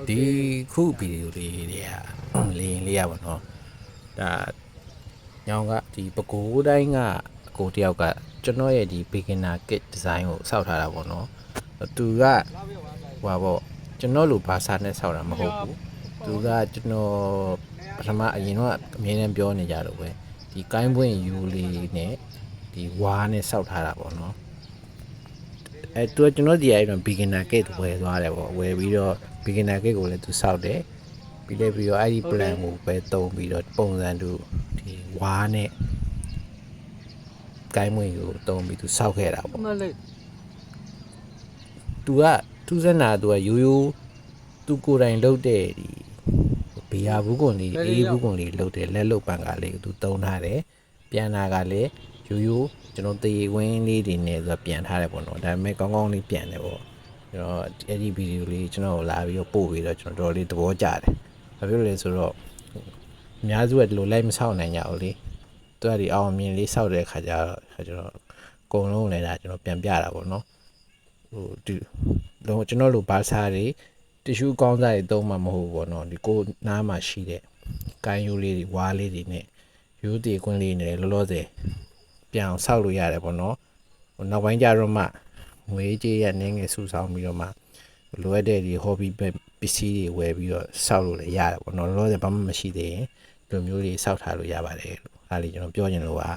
ဒီခုဗီဒီယိုလေးတွေကလေရင်လေးရပါတော့ဒါညောင်ကဒီပဲခူးတိုင်းကအကိုတယောက်ကကျွန်တော်ရဲ့ဒီ beginner kit design ကိုစောက်ထားတာပေါ့နော်သူကပေါ့ကျွန်တော်လိုဘာသာနဲ့စောက်တာမဟုတ်ဘူးသူကကျွန်တော်ပထမအရင်တော့အမြဲတမ်းပြောနေကြတော့ပဲဒီကိုင်းပွင့်ယူလေးနဲ့ဒီဝါးနဲ့စောက်ထားတာပေါ့နော်သူကကျွန်တော်ဒီအဲ့တော့ beginner kit ဝယ်သွားတယ်ပေါ့ဝယ်ပြီးတော့ beginner kit ကိုလည်းသူစောက်တယ်ပြီးတော့အဲ့ဒီ plan ကိုပဲတုံးပြီးတော့ပုံစံတူဒီဝါးနဲ့ကိုင်းမွေကိုတုံးပြီးသူစောက်ခဲ့တာပေါ့သူကသူစနာသူကရိုးရိုးသူကိုယ်တိုင်လုပ်တဲ့ဒီဘေးယာဘူးကွန်လေးအေးဘူးကွန်လေးလုပ်တဲ့လက်လုပ်ပန်ကားလေးကိုသူတုံးထားတယ်ပြန်လာကလည်းရိုးရိုးကျွန်တော်တေဝင်းလေးတွေနဲ့ဆိုပြန်ထားတယ်ပေါ့နော်ဒါပေမဲ့ကောင်းကောင်းလေးပြန်တယ်ပေါ့ကျွန်တော်အဲ့ဒီဗီဒီယိုလေးကျွန်တော်လာပြီးတော့ပို့ပြီးတော့ကျွန်တော်တော်လေးသဘောကျတယ်ဘာဖြစ်လို့လဲဆိုတော့အများစုကဒီလိုလိုက်မဆောက်နိုင်ကြဘူးလေသူကဒီအောင်မြင်လေးဆောက်တဲ့ခါကျတော့ကျွန်တော်အကုန်လုံးလည်းဒါကျွန်တော်ပြန်ပြတာပေါ့နော်ဒီတော့ကျွန်တော်လိုဘာသာတွေတီရှူးကောင်းစားတွေသုံးမှာမဟုတ်ဘူးပေါ့နော်ဒီကိုနားမှာရှိတဲ့ကိုင်းရိုးလေးတွေဝါးလေးတွေနဲ့ရိုးတီကွင်းလေးနဲ့လောလောဆယ်ပြန်အောင်ဆောက်လို့ရတယ်ပေါ့နော်နောက်ပိုင်းကျတော့မှငွေကြေးရနေငယ်စုဆောင်ပြီးတော့မှလိုအပ်တဲ့ဒီ hobby ပစ္စည်းတွေဝယ်ပြီးတော့ဆောက်လို့လည်းရတယ်ပေါ့နော်လောလောဆယ်ဘာမှမရှိသေးရင်ဒီလိုမျိုးတွေဆောက်ထားလို့ရပါတယ်လို့အားလေးကျွန်တော်ပြောချင်လို့ပါ